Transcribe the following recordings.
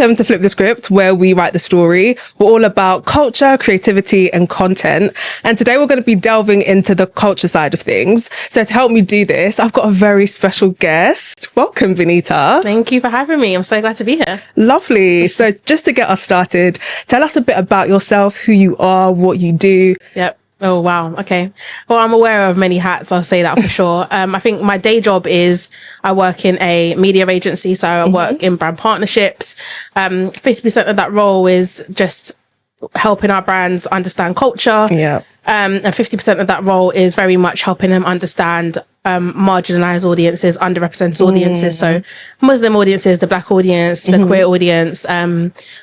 Welcome to Flip the Script, where we write the story. We're all about culture, creativity, and content. And today we're going to be delving into the culture side of things. So to help me do this, I've got a very special guest. Welcome, Bonita. Thank you for having me. I'm so glad to be here. Lovely. So just to get us started, tell us a bit about yourself, who you are, what you do. Yep. Oh, wow. Okay. Well, I'm aware of many hats. I'll say that for sure. I think my day job is I work in a media agency. So I work in brand partnerships. 50% of that role is just helping our brands understand culture. Yeah. And 50% of that role is very much helping them understand marginalized audiences, underrepresented audiences. So Muslim audiences, the Black audience, the queer audience.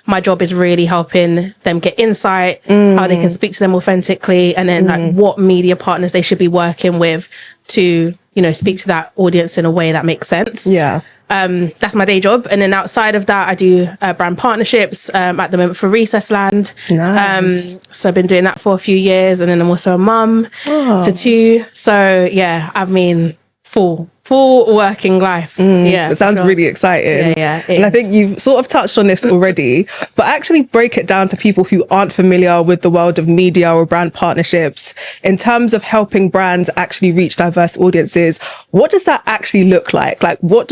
My job is really helping them get insight, how they can speak to them authentically, and then like what media partners they should be working with to, you know, speak to that audience in a way that makes sense. Yeah. That's my day job. And then outside of that, I do brand partnerships at the moment for Recess Land. Nice. So I've been doing that for a few years. And then I'm also a mum to two. So yeah, I mean, full working life. Yeah. It sounds really exciting. Yeah. And I think you've sort of touched on this already, but actually break it down to people who aren't familiar with the world of media or brand partnerships in terms of helping brands actually reach diverse audiences. What does that actually look like? Like what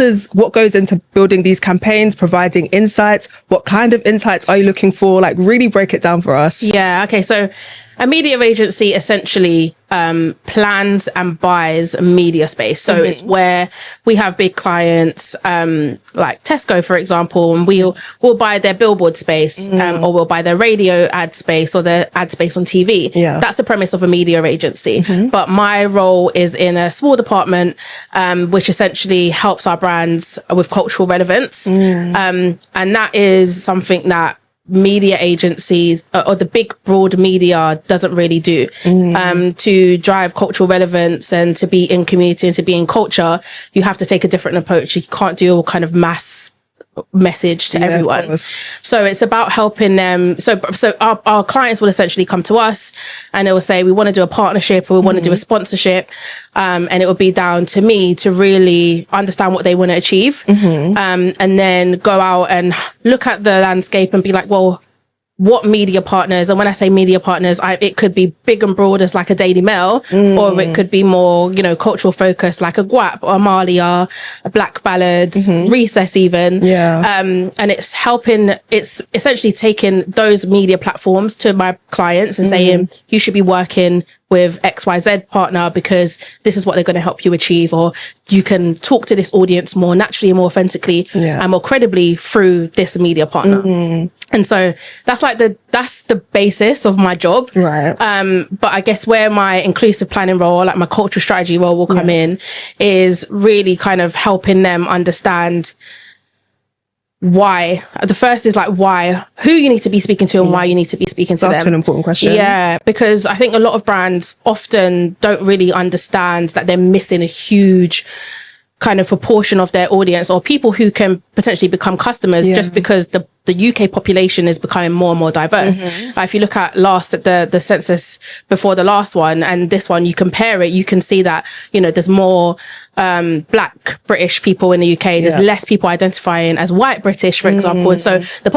goes into building these campaigns, providing insights? What kind of insights are you looking for? Like really break it down for us. Yeah. Okay. So a media agency essentially plans and buys media space. So it's where we have big clients like Tesco, for example, and we'll buy their billboard space or we'll buy their radio ad space or their ad space on TV. Yeah. That's the premise of a media agency. But my role is in a small department which essentially helps our brands with cultural relevance. And that is something that media agencies or the big broad media doesn't really do. To drive cultural relevance and to be in community and to be in culture, you have to take a different approach. You can't do all kind of mass message to everyone. So it's about helping them. So our clients will essentially come to us and they will say, we want to do a partnership or we want to do a sponsorship. And it will be down to me to really understand what they want to achieve. And then go out and look at the landscape and be like, well, what media partners, and when I say media partners, it could be big and broad as like a Daily Mail, or it could be more, you know, cultural focused like a GWAP or Amalia, a Black Ballad, Recess even. Yeah. And it's essentially taking those media platforms to my clients and saying, you should be working with XYZ partner because this is what they're going to help you achieve, or you can talk to this audience more naturally and more authentically and more credibly through this media partner. And so that's the basis of my job. Right. But I guess where my inclusive planning role, like my cultural strategy role will come in is really kind of helping them understand why. The first is like why, who you need to be speaking to and why you need to be speaking to them. Such an important question. Yeah, because I think a lot of brands often don't really understand that they're missing a huge kind of proportion of their audience or people who can potentially become customers just because the UK population is becoming more and more diverse. If you look at the census before the last one and this one, you compare it, you can see that, you know, there's more Black British people in the UK. There's less people identifying as white British, for example. And so the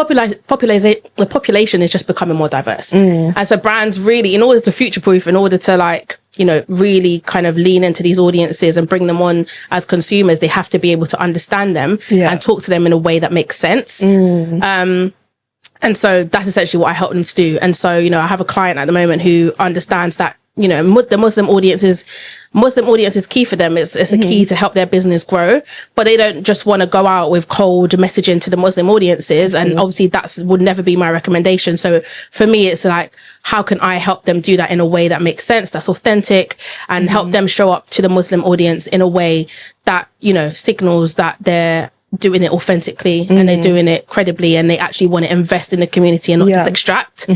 population is just becoming more diverse. And so brands really, in order to future-proof, in order to like, you know, really kind of lean into these audiences and bring them on as consumers, they have to be able to understand them and talk to them in a way that makes sense. And so that's essentially what I help them to do. And so, you know, I have a client at the moment who understands that, you know, the Muslim audience is key for them. It's a key to help their business grow, but they don't just want to go out with cold messaging to the Muslim audiences. And obviously would never be my recommendation. So for me, it's like, how can I help them do that in a way that makes sense, that's authentic, and help them show up to the Muslim audience in a way that, you know, signals that they're doing it authentically and they're doing it credibly and they actually want to invest in the community and not just extract.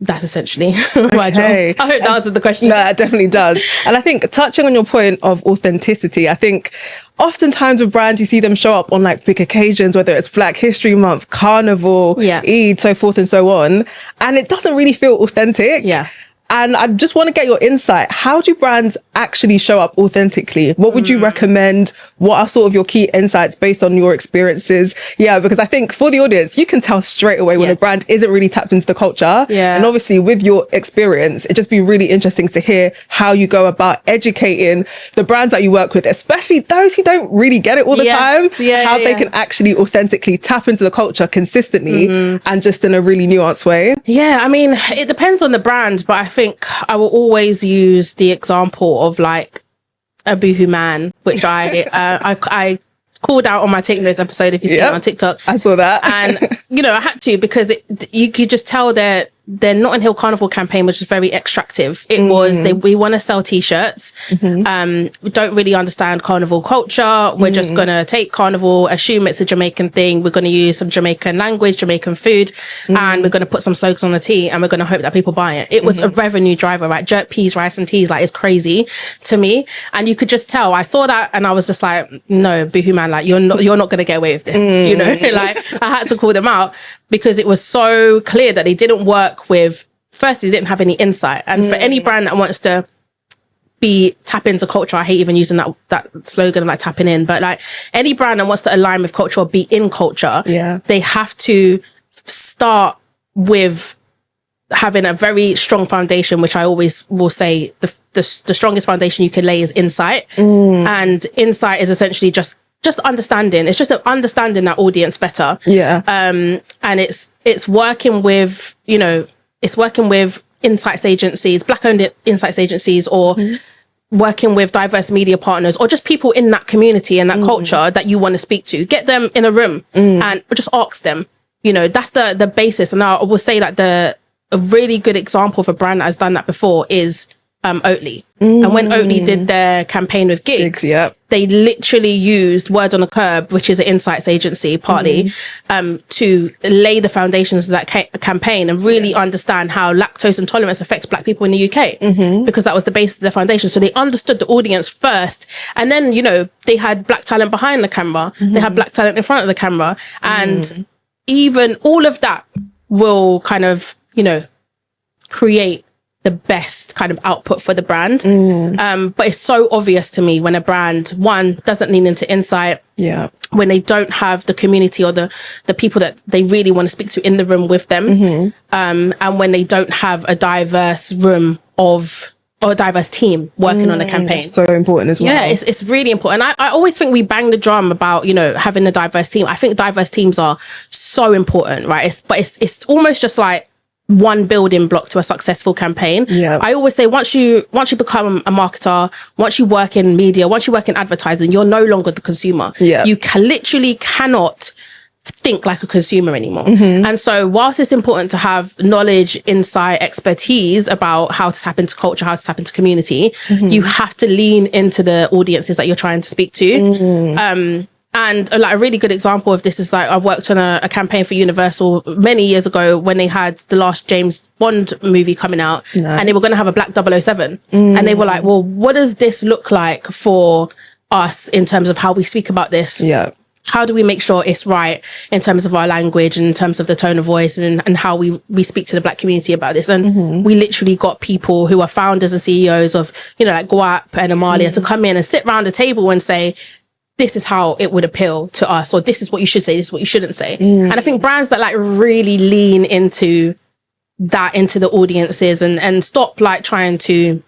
That's essentially my job. I hope that answered the question. No, it definitely does. And I think touching on your point of authenticity, I think oftentimes with brands, you see them show up on like big occasions, whether it's Black History Month, Carnival, Eid, so forth and so on. And it doesn't really feel authentic. And I just want to get your insight. How do brands actually show up authentically? What would you recommend? What are sort of your key insights based on your experiences? Yeah, because I think for the audience, you can tell straight away when a brand isn't really tapped into the culture. Yeah. And obviously with your experience, it'd just be really interesting to hear how you go about educating the brands that you work with, especially those who don't really get it all the time, how they can actually authentically tap into the culture consistently and just in a really nuanced way. Yeah, I mean, it depends on the brand, but I think I will always use the example of like a Boohoo Man, which I called out on my Take Notes episode, if you see it on TikTok. I saw that. And, you know, I had to, because you could just tell that their Notting Hill Carnival campaign was just very extractive. It was, we want to sell t-shirts. We don't really understand carnival culture. We're just going to take carnival, assume it's a Jamaican thing. We're going to use some Jamaican language, Jamaican food, and we're going to put some slogans on the tea, and we're going to hope that people buy it. It was a revenue driver, right? Jerk peas, rice and teas, like, it's crazy to me. And you could just tell, I saw that and I was just like, no, Boohoo Man, like, you're not going to get away with this. You know, like, I had to call them out because it was so clear that they didn't work with, firstly, they didn't have any insight. And for any brand that wants to tap into culture, I hate even using that slogan of like tapping in, but like any brand that wants to align with culture or be in culture, they have to start with having a very strong foundation, which I always will say the strongest foundation you can lay is insight. And insight is essentially just understanding. It's just understanding that audience better. And it's working with, you know, it's working with insights agencies, Black-owned insights agencies, or working with diverse media partners, or just people in that community and that culture that you want to speak to. Get them in a room and just ask them. You know, that's the basis. And I will say that a really good example of a brand that has done that before is Oatly. And when Oatly did their campaign with Gigs, they literally used Word on the Curb, which is an insights agency partly, to lay the foundations of that campaign and really understand how lactose intolerance affects Black people in the UK, because that was the basis of their foundation. So they understood the audience first, and then, you know, they had Black talent behind the camera, they had Black talent in front of the camera, and even all of that will kind of, you know, create the best kind of output for the brand. But it's so obvious to me when a brand, one, doesn't lean into insight, when they don't have the community or the people that they really want to speak to in the room with them, and when they don't have a diverse room or a diverse team working on a campaign. So important as well. Yeah, it's really important. I always think we bang the drum about, you know, having a diverse team. I think diverse teams are so important, right? It's almost just like one building block to a successful campaign. I always say once you become a marketer, once you work in media, once you work in advertising, you're no longer the consumer. You literally cannot think like a consumer anymore. And so whilst it's important to have knowledge, insight, expertise about how to tap into culture, how to tap into community, you have to lean into the audiences that you're trying to speak to. And like a really good example of this is like I worked on a campaign for Universal many years ago when they had the last James Bond movie coming out, and they were going to have a Black 007. And they were like, well, what does this look like for us in terms of how we speak about this? How do we make sure it's right in terms of our language and in terms of the tone of voice and how we speak to the Black community about this? And we literally got people who are founders and CEOs of, you know, like Guap and Amalia to come in and sit around the table and say, this is how it would appeal to us, or this is what you should say, this is what you shouldn't say. And I think brands that like really lean into that, into the audiences, and stop trying to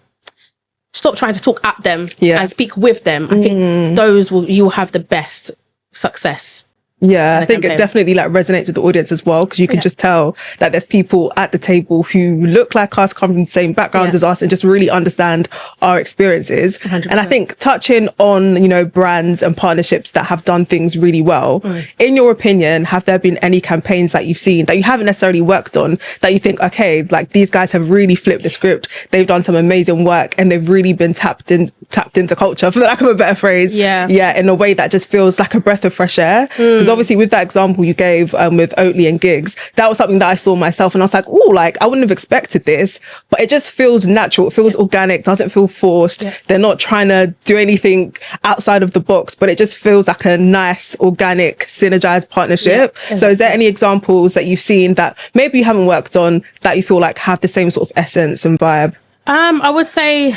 talk at them and speak with them, I think you'll have the best success. I think it definitely like resonates with the audience as well, because you can just tell that there's people at the table who look like us, come from the same backgrounds as us, and just really understand our experiences. 100%. And I think touching on, you know, brands and partnerships that have done things really well, in your opinion, have there been any campaigns that you've seen that you haven't necessarily worked on that you think, okay, like these guys have really flipped the script, they've done some amazing work, and they've really been tapped into culture, for the lack of a better phrase, in a way that just feels like a breath of fresh air? Because obviously with that example you gave with Oatly and Gigs, that was something that I saw myself and I was like, oh, like I wouldn't have expected this, but it just feels natural, it feels organic, doesn't feel forced. They're not trying to do anything outside of the box, but it just feels like a nice, organic, synergized partnership. So is there any examples that you've seen that maybe you haven't worked on that you feel like have the same sort of essence and vibe? I would say,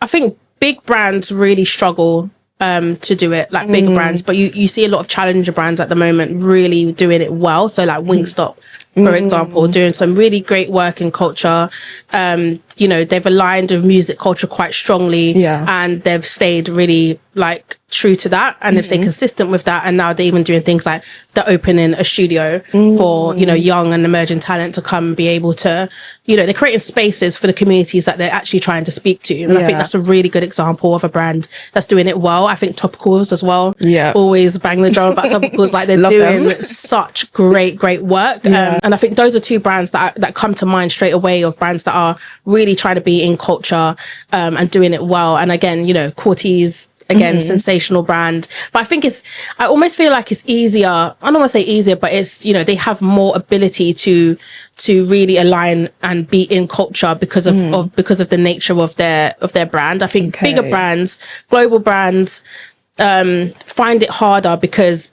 I think big brands really struggle to do it, like bigger brands, but you see a lot of challenger brands at the moment really doing it well. So like Wingstop, for example, doing some really great work in culture. You know, they've aligned with music culture quite strongly, and they've stayed really like true to that, and they've stayed consistent with that. And now they're even doing things like they're opening a studio for, you know, young and emerging talent to come and be able to, you know, they're creating spaces for the communities that they're actually trying to speak to. And I think that's a really good example of a brand that's doing it well. I think Topicals as well. Always bang the drum about Topicals. Like, they're doing such great work. And I think those are two brands that come to mind straight away, of brands that are really trying to be in culture and doing it well. And again, you know, Cortez, again, sensational brand. But I think I almost feel like it's easier. I don't want to say easier, but it's, you know, they have more ability to really align and be in culture because of the nature of their brand. I think bigger brands, global brands, find it harder because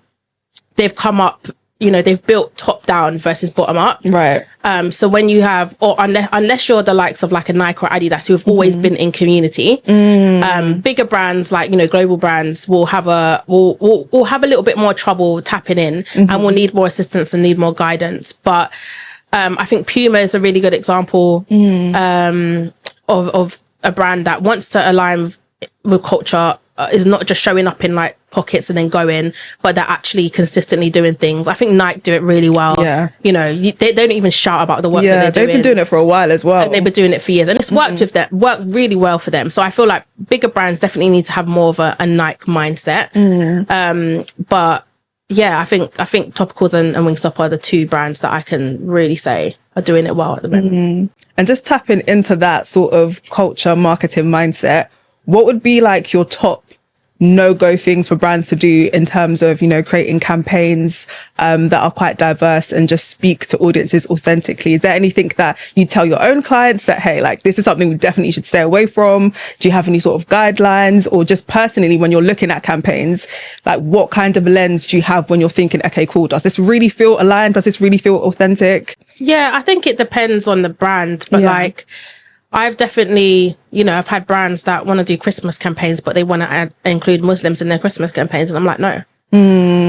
they've come up, you know, they've built top down versus bottom up. Right. So when you have, or unless you're the likes of like a Nike or Adidas, who have always been in community, bigger brands, like, you know, global brands will have a little bit more trouble tapping in, and will need more assistance and need more guidance. But I think Puma is a really good example of a brand that wants to align with culture, is not just showing up in like pockets and then going, but they're actually consistently doing things. I think Nike do it really well. You know, they don't even shout about the work that they're doing. They've been doing it for a while as well. And they've been doing it for years, and it's worked really well for them. So I feel like bigger brands definitely need to have more of a Nike mindset. But yeah, I think Topicals and Wingstop are the two brands that I can really say are doing it well at the moment. And just tapping into that sort of culture marketing mindset, what would be like your top no-go things for brands to do in terms of, you know, creating campaigns that are quite diverse and just speak to audiences authentically? Is there anything that you tell your own clients that, hey, like, this is something we definitely should stay away from? Do you have any sort of guidelines? Or just personally, when you're looking at campaigns, like, what kind of lens do you have when you're thinking, okay, cool, does this really feel aligned? Does this really feel authentic? Yeah, I think it depends on the brand, but like, I've definitely, you know, I've had brands that want to do Christmas campaigns, but they want to include Muslims in their Christmas campaigns. And I'm like, no.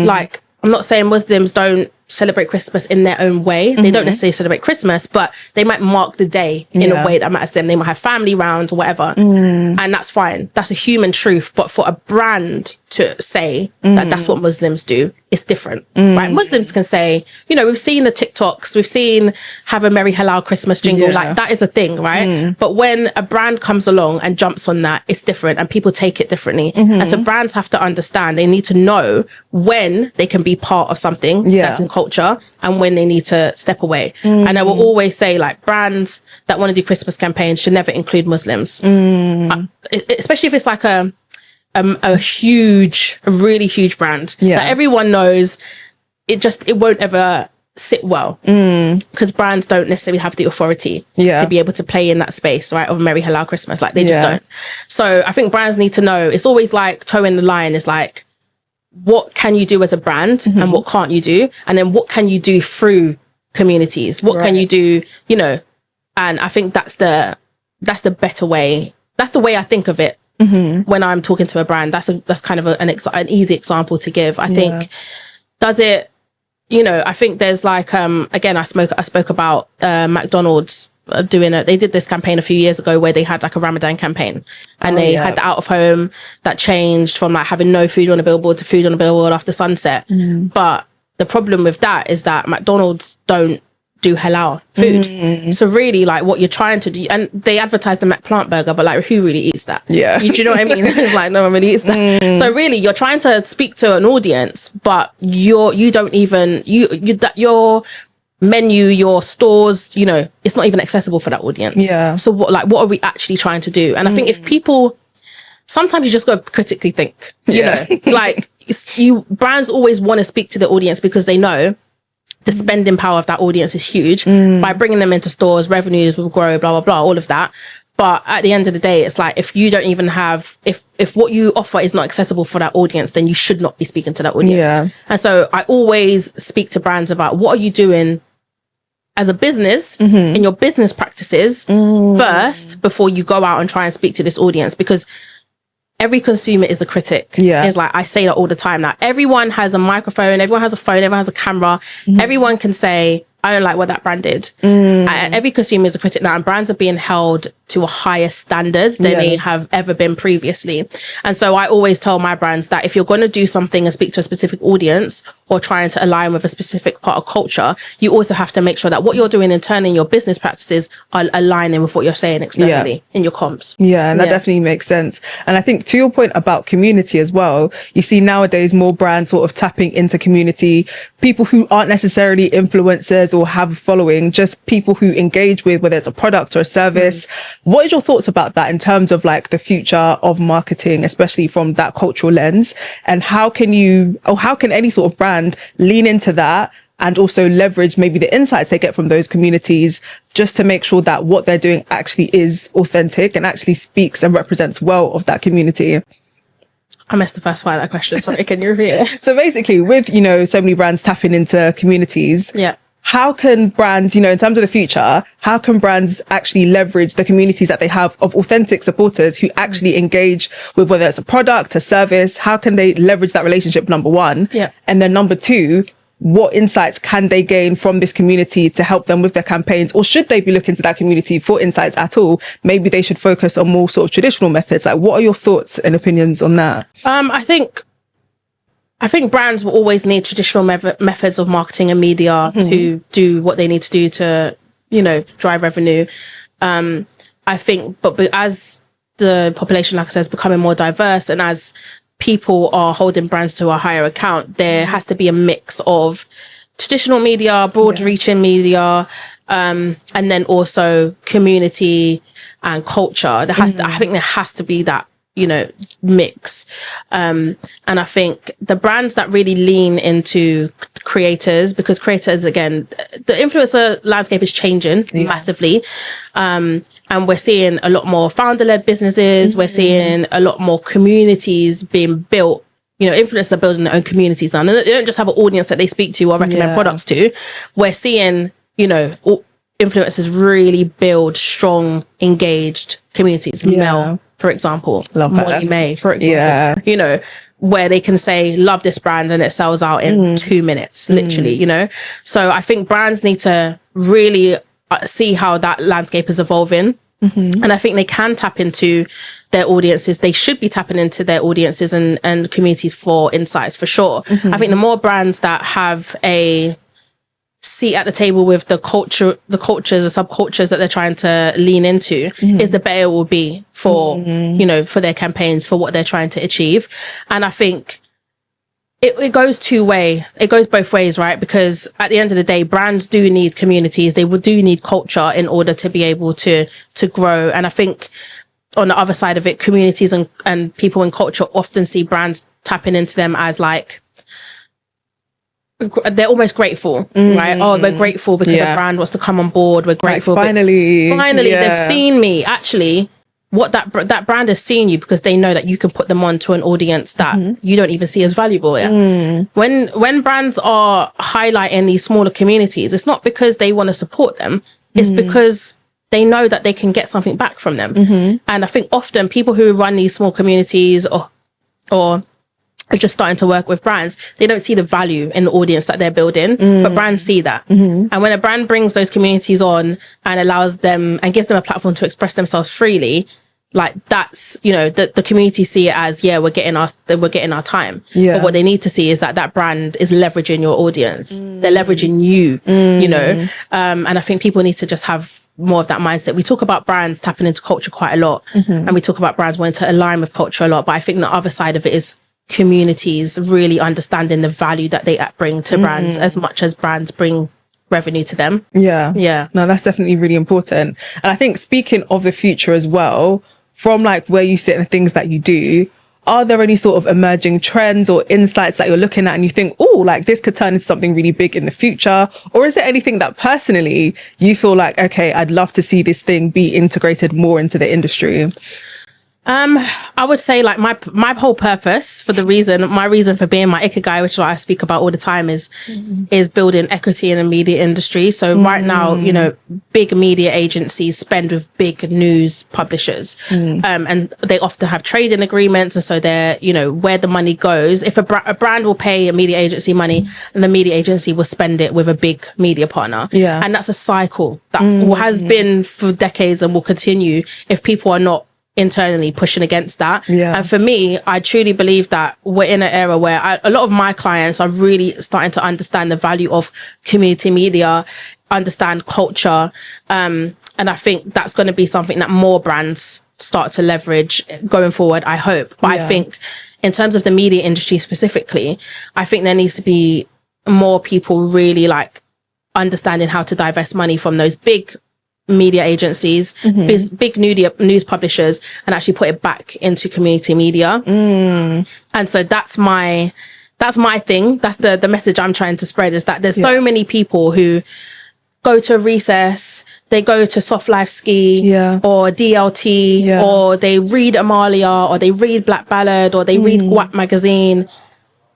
Like, I'm not saying Muslims don't celebrate Christmas in their own way. They don't necessarily celebrate Christmas, but they might mark the day in a way that matters to them. They might have family round or whatever. And that's fine. That's a human truth. But for a brand to say that that's what Muslims do, it's different, right? Muslims can say, you know, we've seen the TikToks, we've seen have a Merry Halal Christmas jingle, like, that is a thing, right? But when a brand comes along and jumps on that, it's different, and people take it differently. And so brands have to understand, they need to know when they can be part of something that's in culture and when they need to step away. And I will always say, like, brands that want to do Christmas campaigns should never include Muslims, especially if it's like a really huge brand that everyone knows. It won't ever sit well, because brands don't necessarily have the authority to be able to play in that space, right, of Merry Halal Christmas. Like, they just don't. So I think brands need to know. It's always like toeing the line is like, what can you do as a brand and what can't you do, and then what can you do through communities, what can you do, you know. And I think that's the better way. That's the way I think of it. When I'm talking to a brand, that's kind of an easy example to give. I think, does it, you know, I think there's like, again, I spoke about McDonald's they did this campaign a few years ago where they had like a Ramadan campaign, and they had the out of home that changed from like having no food on a billboard to food on a billboard after sunset. But the problem with that is that McDonald's don't do halal food. So really, like, what you're trying to do, and they advertise the McPlant burger, but like, who really eats that? Do you know what I mean? It's like, no one really eats that. So really, you're trying to speak to an audience, but you don't even your menu, your stores, you know, it's not even accessible for that audience. So what are we actually trying to do? And I think if people, sometimes you just got to critically think, you know, like, brands always want to speak to the audience because they know the spending power of that audience is huge. By bringing them into stores, revenues will grow, blah, blah, blah, all of that. But at the end of the day, it's like, if you don't even have, if what you offer is not accessible for that audience, then you should not be speaking to that audience. And so I always speak to brands about, what are you doing as a business in your business practices first before you go out and try and speak to this audience, because every consumer is a critic. Yeah. It's like, I say that all the time now. Everyone has a microphone, everyone has a phone, everyone has a camera. Everyone can say, I don't like what that brand did. Every consumer is a critic now, and brands are being held to a higher standard than they have ever been previously. And so I always tell my brands that if you're going to do something and speak to a specific audience or trying to align with a specific part of culture, you also have to make sure that what you're doing internally in your business practices are aligning with what you're saying externally in your comms. Yeah, and that definitely makes sense. And I think to your point about community as well, you see nowadays more brands sort of tapping into community, people who aren't necessarily influencers or have a following, just people who engage with, whether it's a product or a service. What is your thoughts about that in terms of like the future of marketing, especially from that cultural lens? And how can any sort of brand lean into that and also leverage maybe the insights they get from those communities just to make sure that what they're doing actually is authentic and actually speaks and represents well of that community? I missed the first part of that question. Sorry, can you repeat it? So basically with, so many brands tapping into communities, how can brands, in terms of the future, how can brands actually leverage the communities that they have of authentic supporters who actually engage with, whether it's a product, a service? How can they leverage that relationship, number one? And then number two, what insights can they gain from this community to help them with their campaigns? Or should they be looking to that community for insights at all? Maybe they should focus on more sort of traditional methods. Like, what are your thoughts and opinions on that? I think brands will always need traditional methods of marketing and media to do what they need to do to, drive revenue. I think, but as the population, like I said, is becoming more diverse, and as people are holding brands to a higher account, there has to be a mix of traditional media, broad reaching media, and then also community and culture. I think there has to be that, mix. And I think the brands that really lean into creators, because creators, again, the influencer landscape is changing massively. And we're seeing a lot more founder-led businesses. We're seeing a lot more communities being built. Influencers are building their own communities now. And they don't just have an audience that they speak to or recommend products to. We're seeing, influencers really build strong, engaged communities. Mel, for example. Love Molly May, for example. Where they can say, love this brand, and it sells out in 2 minutes, literally, So I think brands need to really see how that landscape is evolving. And I think they can tap into their audiences. They should be tapping into their audiences and communities for insights, for sure. I think the more brands that have a seat at the table with the cultures or subcultures that they're trying to lean into, is the better it will be for, for their campaigns, for what they're trying to achieve. And I think it goes it goes both ways, right? Because at the end of the day, brands do need communities. They do need culture in order to be able to grow. And I think on the other side of it, communities and people in culture often see brands tapping into them as like, they're almost grateful, right? Oh, we're grateful because a brand wants to come on board. We're grateful. Like finally, they've seen me. Actually, what that brand has seen you, because they know that you can put them on to an audience that you don't even see as valuable. When brands are highlighting these smaller communities, it's not because they want to support them. It's because they know that they can get something back from them. And I think often people who run these small communities or are just starting to work with brands, they don't see the value in the audience that they're building, but brands see that. And when a brand brings those communities on and allows them and gives them a platform to express themselves freely, like that's, the community see it as, we're getting our time. But what they need to see is that brand is leveraging your audience. They're leveraging you, and I think people need to just have more of that mindset. We talk about brands tapping into culture quite a lot, and we talk about brands wanting to align with culture a lot, but I think the other side of it is communities really understanding the value that they bring to brands as much as brands bring revenue to them. No, that's definitely really important. And I think speaking of the future as well, from like where you sit and the things that you do, are there any sort of emerging trends or insights that you're looking at and you think, oh, like this could turn into something really big in the future? Or is there anything that personally you feel like, okay, I'd love to see this thing be integrated more into the industry? I would say like my whole purpose for my reason for being my ikigai, which is what I speak about all the time, is building equity in the media industry. So right now, you know, big media agencies spend with big news publishers, and they often have trading agreements. And so they're, you know, where the money goes. If a brand will pay a media agency money, and the media agency will spend it with a big media partner. Yeah. And that's a cycle that has been for decades and will continue if people are not internally pushing against that. And for me, I truly believe that we're in an era where a lot of my clients are really starting to understand the value of community media, understand culture, and I think that's going to be something that more brands start to leverage going forward, I hope. But I think in terms of the media industry specifically, I think there needs to be more people really like understanding how to divest money from those big media agencies, big news publishers, and actually put it back into community media. And so that's my thing. That's the message I'm trying to spread, is that there's so many people who go to Recess, they go to Soft Life Ski or DLT, or they read Amalia, or they read Black Ballad, or they read Guap magazine,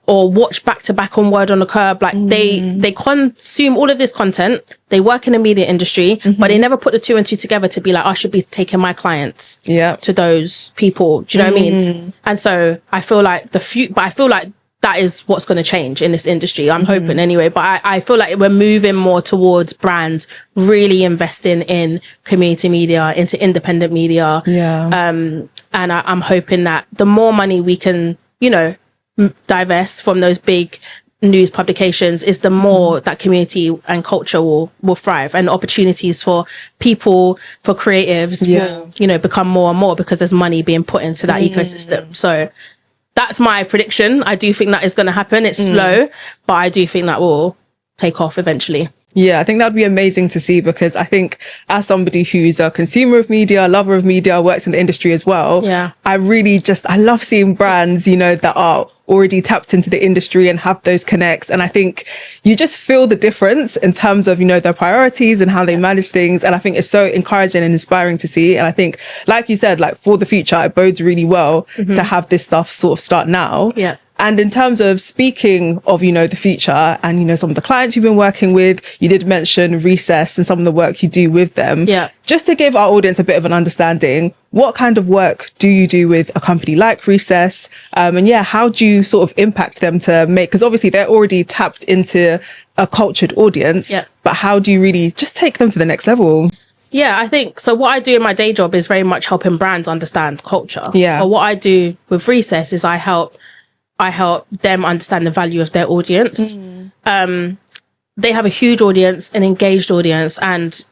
or watch back to back on Word on the Curb. Like they consume all of this content. They work in the media industry, but they never put the two and two together to be like, I should be taking my clients to those people. Do you know what I mean? And so I feel like but I feel like that is what's going to change in this industry. I'm hoping anyway, but I feel like we're moving more towards brands really investing in community media, into independent media. And I'm hoping that the more money we can, you know, divest from those big news publications, is the more that community and culture will thrive, and opportunities for people, for creatives will, you know, become more and more, because there's money being put into that ecosystem. So that's my prediction. I do think that is going to happen. It's slow, but I do think that will take off eventually. Yeah, I think that'd be amazing to see, because I think as somebody who's a consumer of media, lover of media, works in the industry as well. I love seeing brands, you know, that are already tapped into the industry and have those connects. And I think you just feel the difference in terms of, you know, their priorities and how they manage things. And I think it's so encouraging and inspiring to see. And I think, like you said, like for the future, it bodes really well to have this stuff sort of start now. And in terms of speaking of, you know, the future and, you know, some of the clients you've been working with, you did mention Recess and some of the work you do with them. Just to give our audience a bit of an understanding, what kind of work do you do with a company like Recess? And how do you sort of impact them to make, because obviously they're already tapped into a cultured audience, but how do you really just take them to the next level? I think so. What I do in my day job is very much helping brands understand culture. But what I do with Recess is I help them understand the value of their audience. They have a huge audience, an engaged audience, and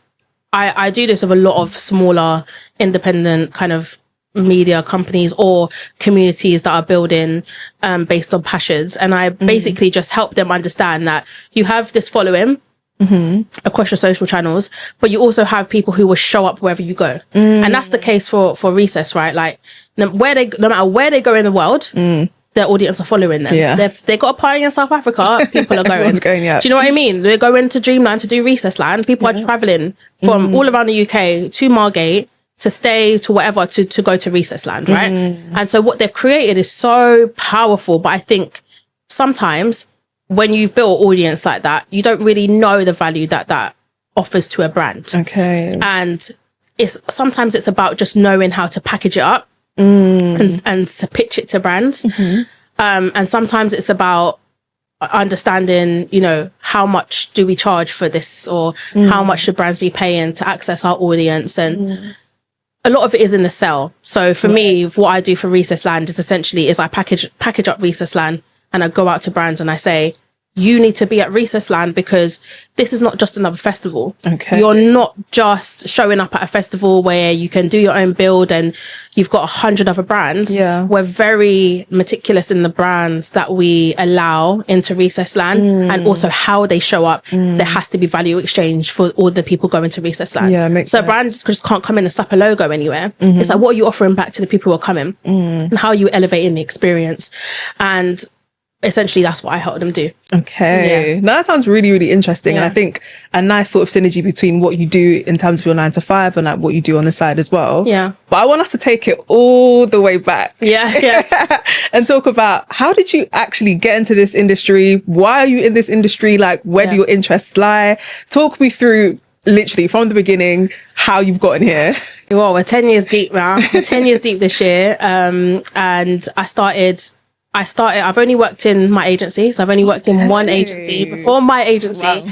I do this with a lot of smaller independent kind of media companies or communities that are building based on passions. And I basically just help them understand that you have this following across your social channels, but you also have people who will show up wherever you go. And that's the case for Recess, right? Like no matter where they go in the world, their audience are following them. They got a party in South Africa, people are going. Do you know what I mean? They're going to Dreamland to do Recess Land. People are traveling from all around the UK to Margate to stay to whatever to go to Recess Land, right? And so what they've created is so powerful. But I think sometimes when you've built an audience like that, you don't really know the value that offers to a brand. And sometimes it's about just knowing how to package it up. And to pitch it to brands. And sometimes it's about understanding, you know, how much do we charge for this, or how much should brands be paying to access our audience. And a lot of it is in the sell. So for me, what I do for Recess Land is I package up Recess Land, and I go out to brands and I say, you need to be at Recess Land because this is not just another festival. You're not just showing up at a festival where you can do your own build and you've got 100 other brands. We're very meticulous in the brands that we allow into Recess Land, and also how they show up. There has to be value exchange for all the people going to Recess Land. Makes so sense. Brands just can't come in and slap a logo anywhere. It's like, what are you offering back to the people who are coming, and how are you elevating the experience? And essentially that's what I help them do. Okay. Yeah. Now that sounds really, really interesting. And Yeah. I think a nice sort of synergy between what you do in terms of your 9 to 5 and like what you do on the side as well. Yeah. But I want us to take it all the way back. Yeah. And talk about, how did you actually get into this industry? Why are you in this industry? Like, where do your interests lie? Talk me through, literally from the beginning, how you've gotten here. Well, we're 10 years deep now. We're 10 years deep this year. And I've only worked in my agency. So I've only worked in one agency. Before my agency,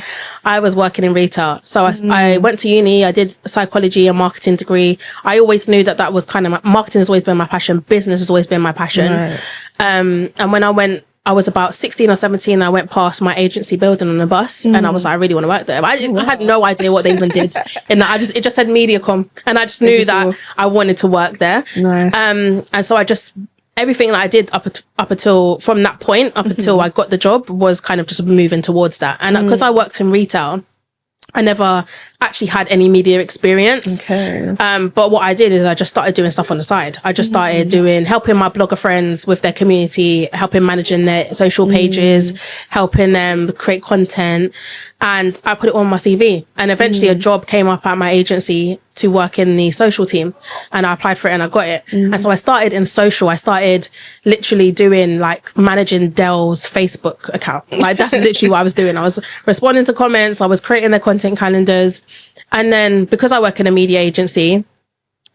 I was working in retail. So I went to uni, I did psychology and marketing degree. I always knew that was kind of marketing has always been my passion. Business has always been my passion. Right. And when I was about 16 or 17, I went past my agency building on a bus and I was like, I really want to work there. But I had no idea what they even did. And it just said MediaCom. And I just knew that I wanted to work there. Nice. And so everything that I did up until from that point, up until I got the job, was kind of just moving towards that. And because I worked in retail, I never actually had any media experience. Okay. But what I did is I just started doing stuff on the side. I just started helping my blogger friends with their community, helping managing their social pages, helping them create content. And I put it on my CV. And eventually a job came up at my agency to work in the social team, and I applied for it and I got it. And so I started in social. I started literally doing like managing Dell's Facebook account. Like that's literally what I was doing. I was responding to comments. I was creating their content calendars. And then because I work in a media agency,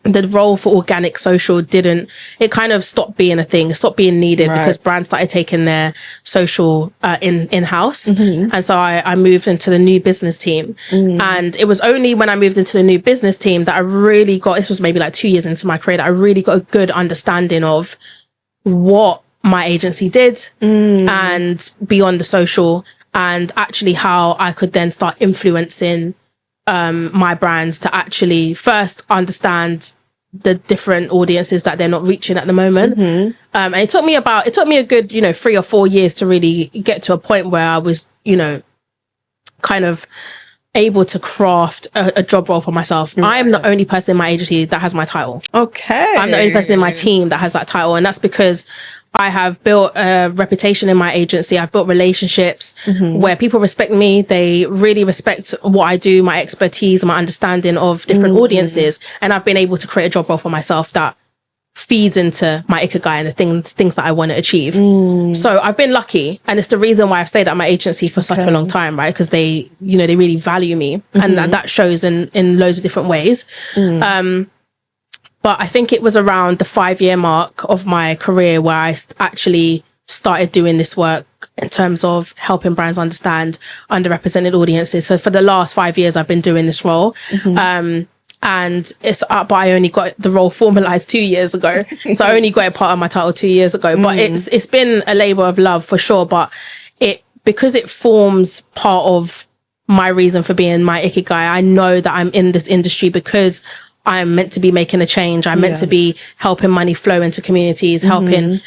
the role for organic social it kind of stopped being a thing, stopped being needed because brands started taking their social in-house. And so I moved into the new business team. And it was only when I moved into the new business team that I really got, this was maybe like 2 years into my career, that I really got a good understanding of what my agency did and beyond the social, and actually how I could then start influencing my brands to actually first understand the different audiences that they're not reaching at the moment. And it took me a good, 3 or 4 years to really get to a point where I was, kind of able to craft a job role for myself. I am the only person in my agency that has my title. Okay. I'm the only person in my team that has that title. And that's because I have built a reputation in my agency. I've built relationships where people respect me. They really respect what I do, my expertise, my understanding of different audiences. And I've been able to create a job role for myself that feeds into my ikigai and the things that I want to achieve. So I've been lucky, and it's the reason why I've stayed at my agency for such a long time, right? Because they really value me, and that shows in loads of different ways. But I think it was around the 5-year mark of my career where I actually started doing this work in terms of helping brands understand underrepresented audiences. So for the last 5 years, I've been doing this role. And but I only got the role formalized 2 years ago. So I only got it part of my title 2 years ago. But it's been a labor of love for sure. But because it forms part of my reason for being my ikigai, I know that I'm in this industry because I'm meant to be making a change. I'm meant to be helping money flow into communities, helping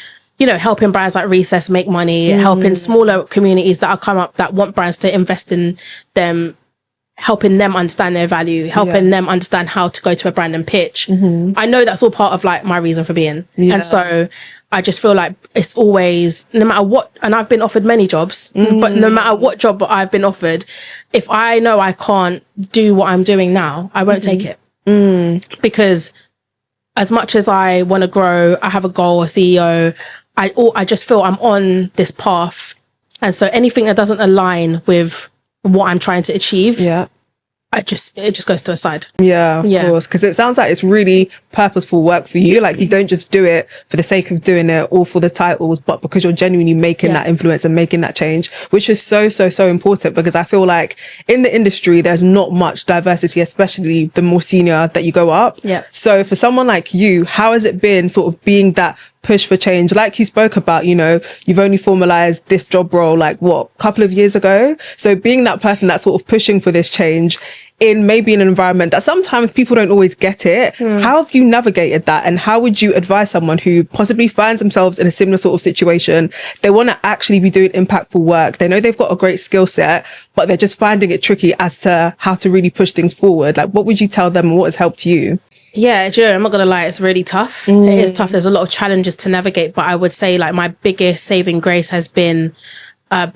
brands like Recess make money, helping smaller communities that are come up that want brands to invest in them, helping them understand their value, helping them understand how to go to a brand and pitch. I know that's all part of like my reason for being. And so I just feel like it's always, no matter what, and I've been offered many jobs, but no matter what job I've been offered, if I know I can't do what I'm doing now, I won't take it. Because as much as I want to grow, I have a goal, a CEO, I just feel I'm on this path. And so anything that doesn't align with what I'm trying to achieve, it just goes to a side. Yeah, of course. Because it sounds like it's really purposeful work for you. Like you don't just do it for the sake of doing it or for the titles, but because you're genuinely making that influence and making that change, which is so important, because I feel like in the industry, there's not much diversity, especially the more senior that you go up. So for someone like you, how has it been sort of being that push for change? Like you spoke about, you've only formalized this job role like a couple of years ago. So being that person that's sort of pushing for this change in maybe an environment that sometimes people don't always get it. How have you navigated that? And how would you advise someone who possibly finds themselves in a similar sort of situation? They want to actually be doing impactful work. They know they've got a great skill set, but they're just finding it tricky as to how to really push things forward. Like, what would you tell them and what has helped you? Yeah, do you know, I'm not gonna lie, it's really tough. It is tough. There's a lot of challenges to navigate, but I would say like my biggest saving grace has been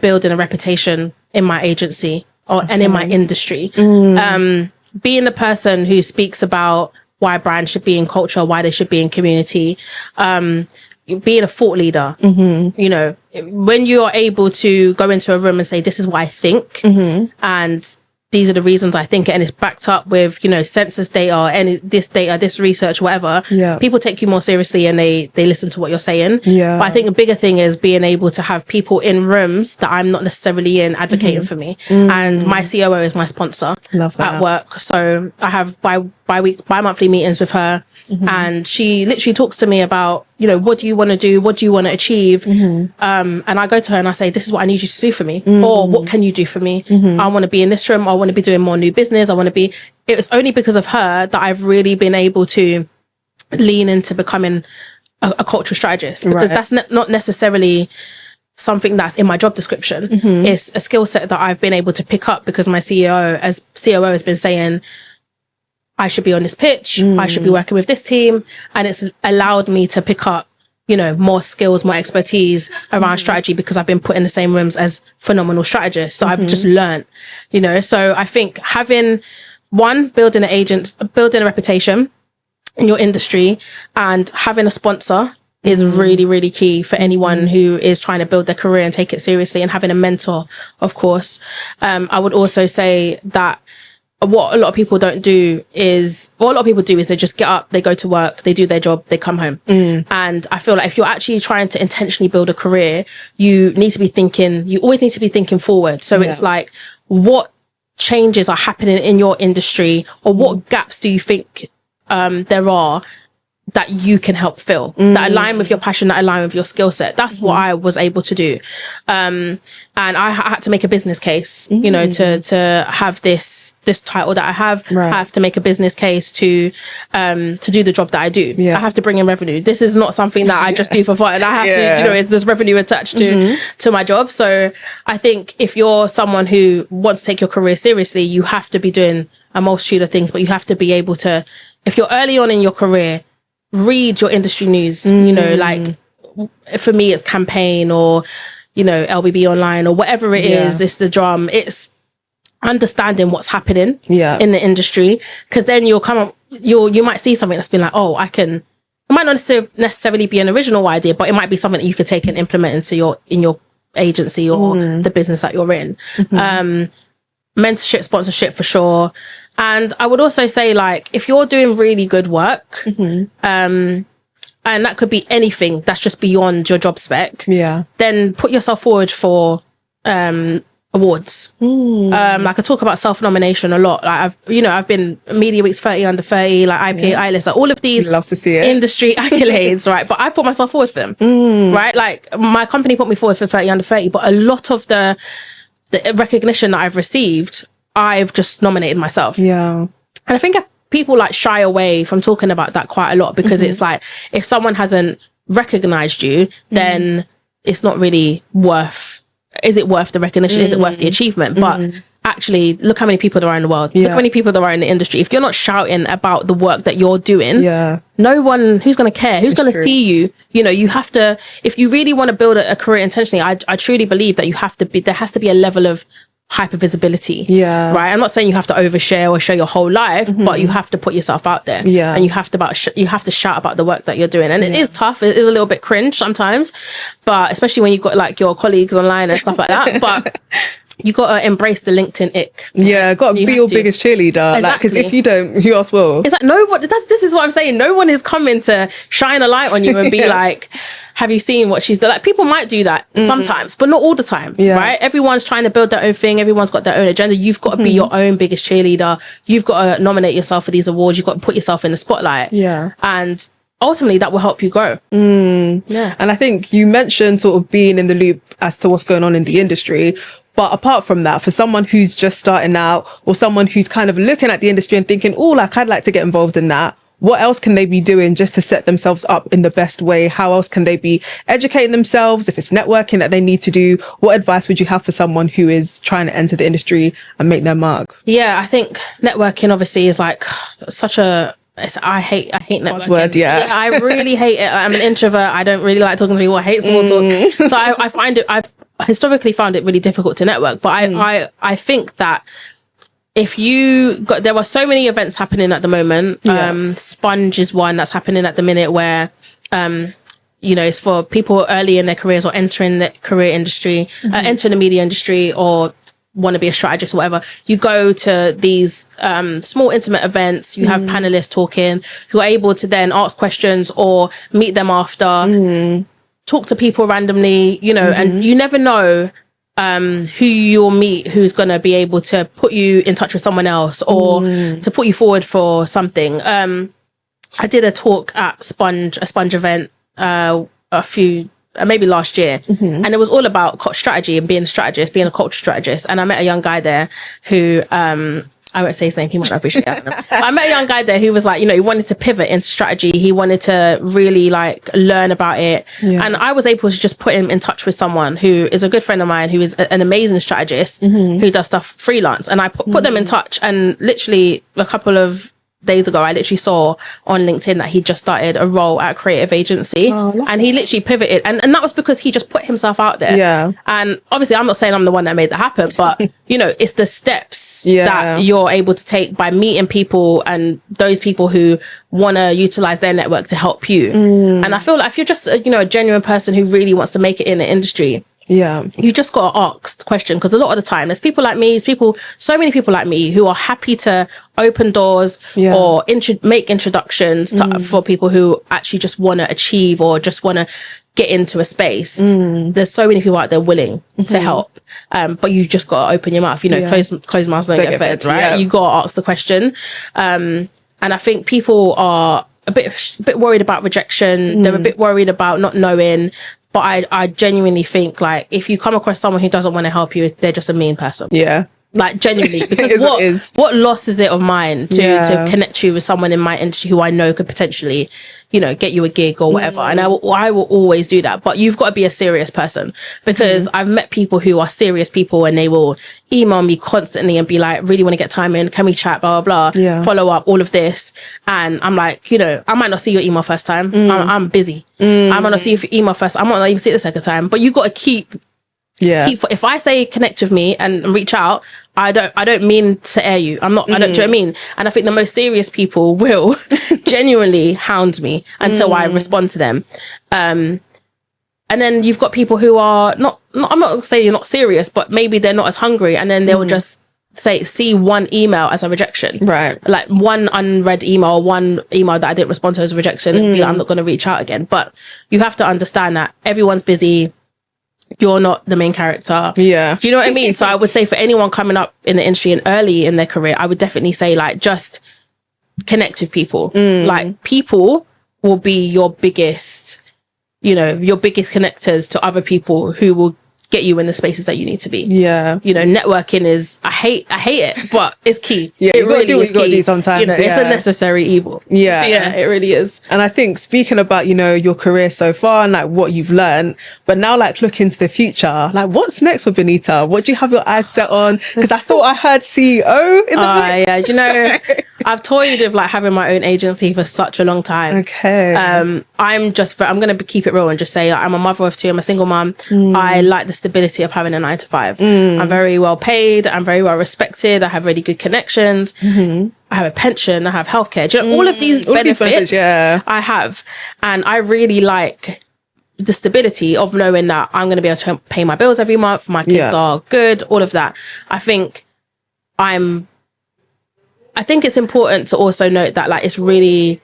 building a reputation in my agency and in my industry. Being the person who speaks about why brands should be in culture, why they should be in community, being a thought leader. You know, when you are able to go into a room and say, this is what I think, and these are the reasons I think it, and it's backed up with, you know, census data and this data, this research, whatever, people take you more seriously and they listen to what you're saying. But I think the bigger thing is being able to have people in rooms that I'm not necessarily in advocating for me. And my COO is my sponsor at work. So I have bi-monthly meetings with her, and she literally talks to me about, you know, what do you want to do? What do you want to achieve? And I go to her and I say, this is what I need you to do for me. Or what can you do for me? I want to be in this room. I want to be doing more new business. It was only because of her that I've really been able to lean into becoming a cultural strategist, because that's not necessarily something that's in my job description. It's a skill set that I've been able to pick up because my COO has been saying, I should be on this pitch, I should be working with this team. And it's allowed me to pick up, you know, more skills, more expertise around strategy, because I've been put in the same rooms as phenomenal strategists. So I've just learned, you know. So I think having building a reputation in your industry and having a sponsor is really, really key for anyone who is trying to build their career and take it seriously, and having a mentor, of course. I would also say that what a lot of people do is they just get up, they go to work, they do their job, they come home. And I feel like if you're actually trying to intentionally build a career, you always need to be thinking forward. So it's like, what changes are happening in your industry, or what gaps do you think there are that you can help fill, that align with your passion, that align with your skill set. That's what I was able to do. And I had to make a business case, you know, to have this title that I have. I have to make a business case to do the job that I do. I have to bring in revenue. This is not something that I just do for fun. I have to, you know, there's revenue attached to my job. So I think if you're someone who wants to take your career seriously, you have to be doing a multitude of things, but you have to be able to, if you're early on in your career, read your industry news. You know, like for me, it's Campaign or, you know, LBB Online or whatever it is. It's the drum. It's understanding what's happening in the industry, because then you might see something that's been like, oh, it might not necessarily be an original idea, but it might be something that you could take and implement into your agency or the business that you're in. Mentorship, sponsorship for sure. And I would also say, like, if you're doing really good work, and that could be anything that's just beyond your job spec, then put yourself forward for awards. Like I talk about self-nomination a lot. Like I've been Media Week's 30 Under 30, like IPA, ILIS, like all of these love to see it. Industry accolades, right? But I put myself forward for them, right? Like my company put me forward for 30 Under 30, but a lot of the recognition that I've received, I've just nominated myself. And I think people like shy away from talking about that quite a lot, because it's like, if someone hasn't recognized you, then it's not really is it worth the recognition? Is it worth the achievement? But actually, look how many people there are in the world. Look how many people there are in the industry. If you're not shouting about the work that you're doing, no one, who's going to care? Who's going to see you? You know, you have to, if you really want to build a career intentionally, I truly believe that there has to be a level of hyper visibility. Right. I'm not saying you have to overshare or share your whole life, but you have to put yourself out there. And you have to shout about the work that you're doing. And it is tough. It is a little bit cringe sometimes, but especially when you've got like your colleagues online and stuff like that. But you got to embrace the LinkedIn ick. Got to be your biggest cheerleader. Exactly. Because if you don't, who else will? It's like this is what I'm saying. No one is coming to shine a light on you and be like, have you seen what she's done? Like, people might do that sometimes, but not all the time, right? Everyone's trying to build their own thing. Everyone's got their own agenda. You've got to be your own biggest cheerleader. You've got to nominate yourself for these awards. You've got to put yourself in the spotlight. And ultimately that will help you grow. And I think you mentioned sort of being in the loop as to what's going on in the industry. But apart from that, for someone who's just starting out, or someone who's kind of looking at the industry and thinking, oh, like I'd like to get involved in that, what else can they be doing just to set themselves up in the best way? How else can they be educating themselves? If it's networking that they need to do, what advice would you have for someone who is trying to enter the industry and make their mark? I think networking obviously is like such a I hate networking. Buzzword, yeah. I really hate it. I'm an introvert. I don't really like talking to people. I hate small talk. So I find it, I've historically found it really difficult to network. But I think that if there are so many events happening at the moment. Sponge is one that's happening at the minute where, it's for people early in their careers or entering the career industry, entering the media industry, or want to be a strategist or whatever. You go to these small intimate events, you have panelists talking, who are able to then ask questions or meet them after, talk to people randomly, and you never know who you'll meet, who's going to be able to put you in touch with someone else or to put you forward for something. I did a talk at a Sponge event maybe last year, and it was all about strategy and being a strategist, being a culture strategist. And I met a young guy there who I won't say his name, he might not appreciate it. But I met a young guy there who was like, he wanted to pivot into strategy. He wanted to really like learn about it. And I was able to just put him in touch with someone who is a good friend of mine, who is an amazing strategist, who does stuff freelance. And I put them in touch, and literally a couple of days ago, I literally saw on LinkedIn that he just started a role at a creative agency, and he literally pivoted, and that was because he just put himself out there. And obviously I'm not saying I'm the one that made that happen, but it's the steps that you're able to take by meeting people, and those people who want to utilize their network to help you. And I feel like if you're just a genuine person who really wants to make it in the industry, you just got to ask the question, because a lot of the time there's people like me, so many people like me who are happy to open doors or make introductions for people who actually just want to achieve or just want to get into a space. There's so many people out there willing to help, but you just got to open your mouth, close mouths don't get fed, right? You got to ask the question. And I think people are a bit worried about rejection. They're a bit worried about not knowing. But I genuinely think, like, if you come across someone who doesn't want to help you, they're just a mean person. Like, genuinely, because what loss is it of mine to connect you with someone in my industry who I know could potentially, get you a gig or whatever. And I will always do that. But you've got to be a serious person, because I've met people who are serious people, and they will email me constantly and be like, really want to get time in, can we chat, blah, blah, blah, follow up, all of this. And I'm like, I might not see your email first time. I'm busy. I might not see your email first. I might not even see it the second time. But you got to keep, if I say connect with me and reach out, I don't mean to air you. I'm not, I don't, do you know what I mean? And I think the most serious people will genuinely hound me until I respond to them. And then you've got people who are not, I'm not saying you're not serious, but maybe they're not as hungry, and then they'll just see one email as a rejection. Right. Like one unread email, one email that I didn't respond to as a rejection, and be like, I'm not going to reach out again. But you have to understand that everyone's busy. You're not the main character. Do you know what I mean? So I would say for anyone coming up in the industry and early in their career, I would definitely say, like, just connect with people. Like, people will be your biggest connectors to other people who will get you in the spaces that you need to be. Networking is, I hate it, but it's key. It really is key. Got to do sometimes. It's a necessary evil. It really is. And I think, speaking about your career so far and like what you've learned, but now like look into the future, like what's next for Bonita? What do you have your eyes set on? Because I thought I heard CEO in the mix. I've toyed with like having my own agency for such a long time. I'm going to keep it real and just say, like, I'm a mother of two. I'm a single mom. I like the stability of having a 9 to 5. I'm very well paid. I'm very well respected. I have really good connections. I have a pension. I have healthcare. Do you know, all of these benefits I have. And I really like the stability of knowing that I'm going to be able to pay my bills every month. My kids are good. All of that. I think it's important to also note that, like, it's really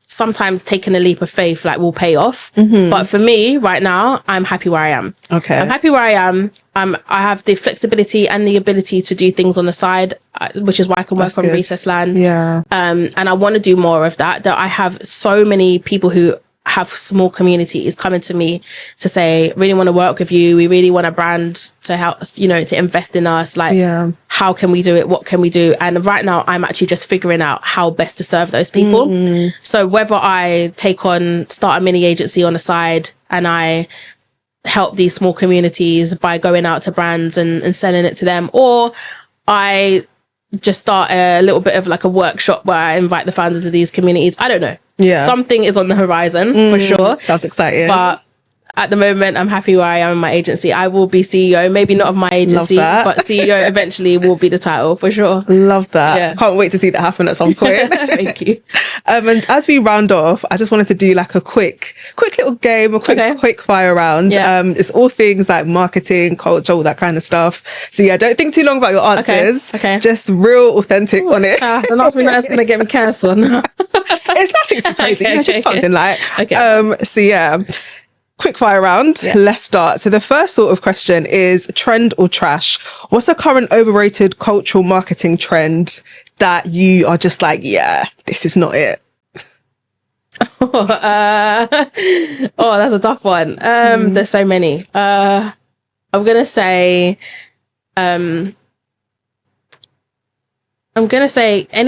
sometimes taking a leap of faith, like, will pay off. But for me right now, I'm happy where I am. I'm happy where I am. I have the flexibility and the ability to do things on the side, which is why I can work on recess land. And I want to do more of that. That I have so many people who have small communities coming to me to say, really want to work with you. We really want a brand to help us, to invest in us. Like, how can we do it? What can we do? And right now I'm actually just figuring out how best to serve those people. So whether I start a mini agency on the side and I help these small communities by going out to brands and selling it to them, or I just start a little bit of like a workshop where I invite the founders of these communities. I don't know. Yeah. Something is on the horizon for sure. Sounds exciting. But at the moment, I'm happy where I am in my agency. I will be CEO, maybe not of my agency, but CEO eventually will be the title for sure. Love that. Yeah. Can't wait to see that happen at some point. Thank you. And as we round off, I just wanted to do like a quick little game, quick fire round. Yeah. It's all things like marketing, culture, all that kind of stuff. So yeah, don't think too long about your answers. Okay. Just real authentic on it. The last minute that's gonna get me cancelled. It's nothing too crazy. Just something like. Okay. So yeah. Quick fire round. Yeah. Let's start. So the first sort of question is trend or trash? What's a current overrated cultural marketing trend that you are just like, yeah, this is not it? That's a tough one. There's so many. I'm gonna say any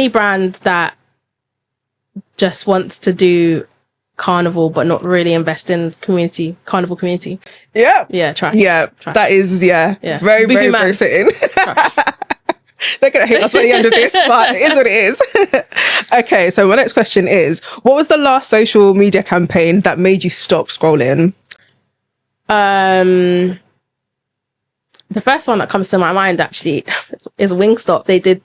brand that just wants to do carnival but not really invest in carnival community. Yeah, trash. Trash. That is very Boohoo very fitting. They're gonna hate us by the end of this, but it is what it is. Okay, so my next question is, what was the last social media campaign that made you stop scrolling? The first one that comes to my mind actually is Wingstop. They did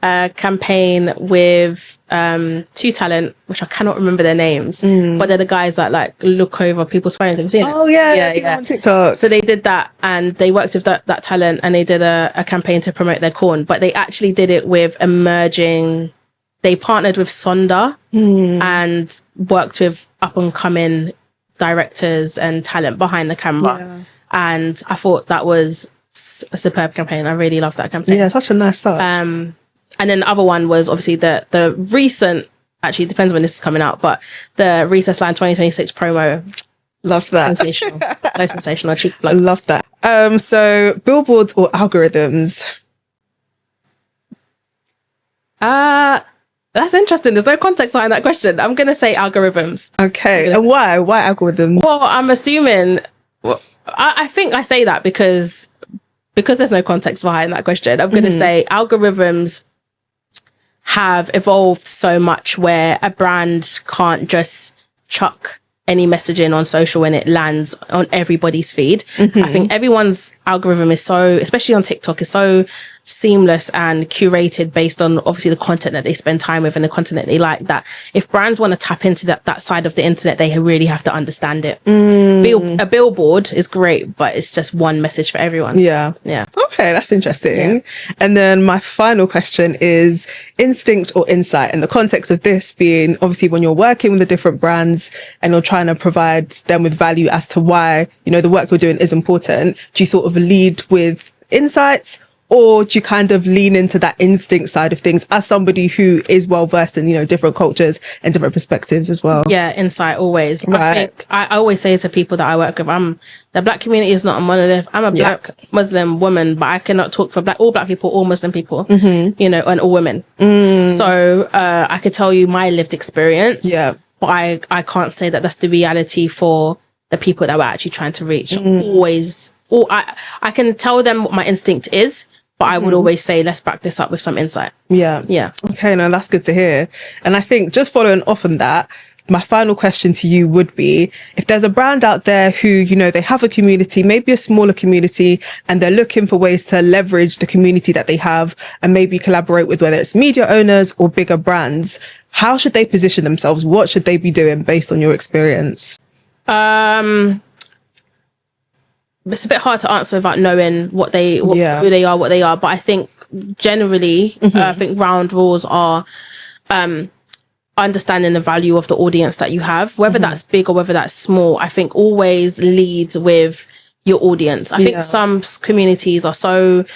a campaign with two talent, which I cannot remember their names, but they're the guys that like look over people's phones. Have you seen it? Oh yeah, yeah. On TikTok. So they did that, and they worked with that talent, and they did a campaign to promote their corn. But they actually did it with emerging. They partnered with Sonda and worked with up and coming directors and talent behind the camera, and I thought that was a superb campaign. I really loved that campaign. Yeah, such a nice start. And then the other one was obviously the recent, actually it depends when this is coming out, but the Recess Line 2026 promo. Love that. Sensational. So sensational. Cheap plug. I love that. So billboards or algorithms? That's interesting. There's no context behind that question. I'm going to say algorithms. Okay. And why? Why algorithms? Well, I'm assuming, I think I say that because there's no context behind that question. I'm going to say algorithms have evolved so much where a brand can't just chuck any messaging on social and it lands on everybody's feed. I think everyone's algorithm is so, especially on TikTok, is so seamless and curated based on obviously the content that they spend time with and the content that they like, that if brands want to tap into that side of the internet, they really have to understand it. A billboard is great, but it's just one message for everyone. Yeah. Okay, that's interesting. And then my final question is instinct or insight, in the context of this being obviously when you're working with the different brands and you're trying to provide them with value as to why, you know, the work you're doing is important. Do you sort of lead with insights, or do you kind of lean into that instinct side of things as somebody who is well versed in, you know, different cultures and different perspectives as well? Yeah, insight always. Right. I think I always say to people that I work with, the black community is not a monolith. I'm a black Muslim woman, but I cannot talk for all black people, all Muslim people, you know, and all women. So I could tell you my lived experience, but I can't say that that's the reality for the people that we're actually trying to reach. I can tell them what my instinct is, but I would always say, let's back this up with some insight. Yeah. Okay, no, that's good to hear. And I think just following off on that, my final question to you would be, if there's a brand out there who, you know, they have a community, maybe a smaller community, and they're looking for ways to leverage the community that they have and maybe collaborate with, whether it's media owners or bigger brands, how should they position themselves? What should they be doing based on your experience? It's a bit hard to answer without knowing who they are. But I think generally, I think round rules are understanding the value of the audience that you have, whether that's big or whether that's small. I think always lead with your audience. I think some communities are so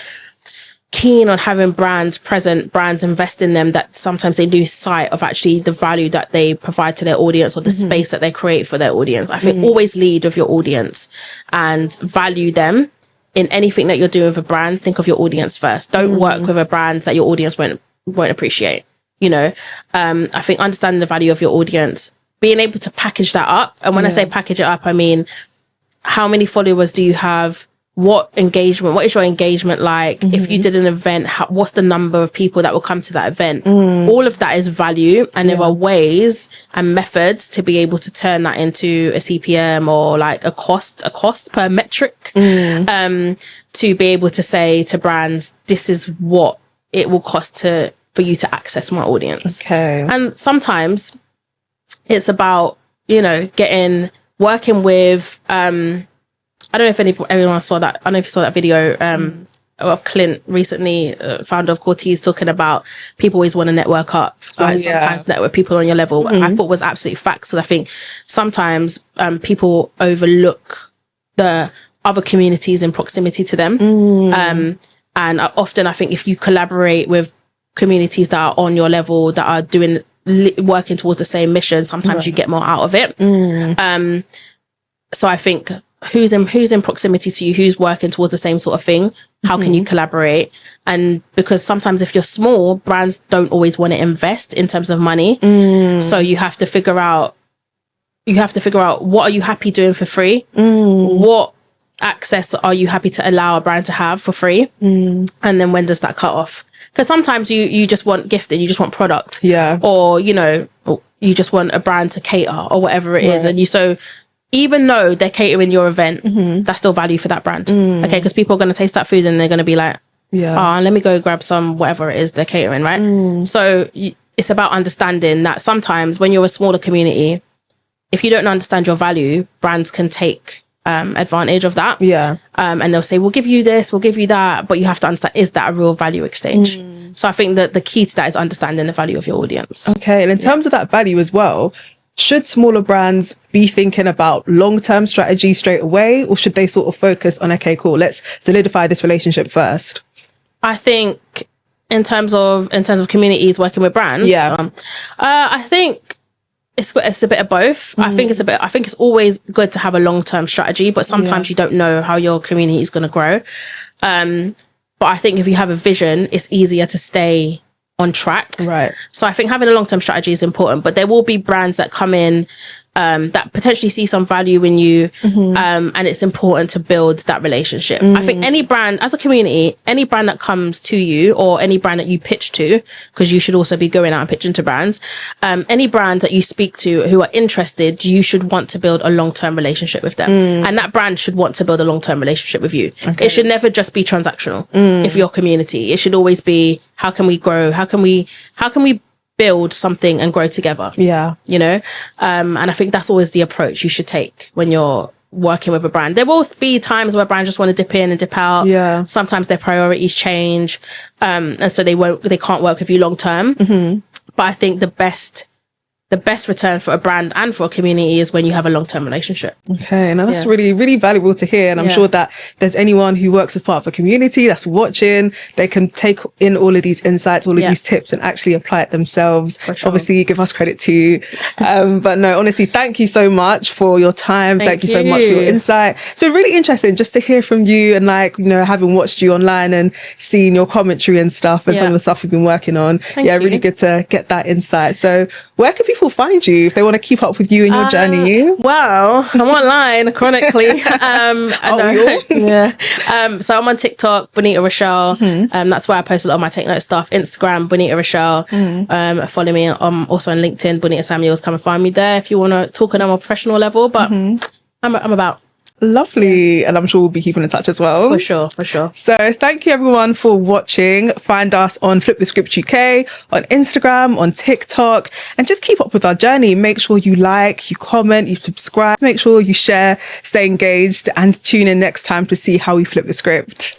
keen on having brands present, brands invest in them, that sometimes they lose sight of actually the value that they provide to their audience or the space that they create for their audience. I think always lead with your audience and value them in anything that you're doing with a brand. Think of your audience first. Don't work with a brand that your audience won't appreciate. You know, I think understanding the value of your audience, being able to package that up. And when I say package it up, I mean, how many followers do you have? what is your engagement like? If you did an event, what's the number of people that will come to that event? All of that is value, and there are ways and methods to be able to turn that into a CPM or like a cost per metric, to be able to say to brands, this is what it will cost for you to access my audience. Okay. And sometimes it's about, working with, I don't know if everyone saw that. I don't know if you saw that video of Clint recently, founder of Cortez, talking about people always want to network up. Sometimes network people on your level. I thought was absolutely facts. So I think sometimes people overlook the other communities in proximity to them. And often I think if you collaborate with communities that are on your level, that are working towards the same mission, sometimes you get more out of it. So I think who's in proximity to you, who's working towards the same sort of thing, how can you collaborate? And because sometimes if you're small, brands don't always want to invest in terms of money. So you have to figure out what are you happy doing for free? What access are you happy to allow a brand to have for free? And then when does that cut off? Because sometimes you just want gifting, you just want product. Or, you just want a brand to cater or whatever it is. And even though they're catering your event, that's still value for that brand. Okay, because people are going to taste that food and they're going to be like, let me go grab some whatever it is they're catering, right? So it's about understanding that sometimes when you're a smaller community, if you don't understand your value, brands can take advantage of that. And they'll say, we'll give you this, we'll give you that, but you have to understand, is that a real value exchange? So I think that the key to that is understanding the value of your audience. Okay, and in terms of that value as well, should smaller brands be thinking about long-term strategy straight away, or should they sort of focus on, okay, cool, let's solidify this relationship first? I think in terms of communities working with brands, I think it's a bit of both. I think it's always good to have a long-term strategy, but sometimes you don't know how your community is going to grow. But I think if you have a vision, it's easier to stay on track. Right. So I think having a long-term strategy is important, but there will be brands that come in that potentially see some value in you, and it's important to build that relationship. I think any brand, as a community, any brand that comes to you, or any brand that you pitch to, because you should also be going out and pitching to brands, any brand that you speak to who are interested, you should want to build a long-term relationship with them, and that brand should want to build a long-term relationship with you. It should never just be transactional. If your community, it should always be, how can we grow? How can we build something and grow together? And I think that's always the approach you should take when you're working with a brand. There will be times where brands just want to dip in and dip out. Sometimes their priorities change, and so they can't work with you long term. But I think the best return for a brand and for a community is when you have a long-term relationship. Okay, now that's really, really valuable to hear. And I'm sure that there's anyone who works as part of a community that's watching, they can take in all of these insights, all of these tips, and actually apply it themselves. Obviously, you give us credit too. But no, honestly, thank you so much for your time. Thank you so much for your insight. So really interesting just to hear from you, and having watched you online and seeing your commentary and stuff, and some of the stuff you've been working on. Thank you. Really good to get that insight. So where can people find you if they want to keep up with you and your journey? Well, I'm online chronically. So I'm on TikTok, Bonita Rochelle. That's where I post a lot of my Take Note stuff. Instagram, Bonita Rochelle. Follow me. I'm also on LinkedIn, Bonita Samuels. Come and find me there if you want to talk on a more professional level. But I'm about. Lovely. And I'm sure we'll be keeping in touch as well. For sure. So thank you everyone for watching. Find us on Flip the Script UK, on Instagram, on TikTok, and just keep up with our journey. Make sure you like, you comment, you subscribe. Make sure you share, stay engaged, and tune in next time to see how we flip the script.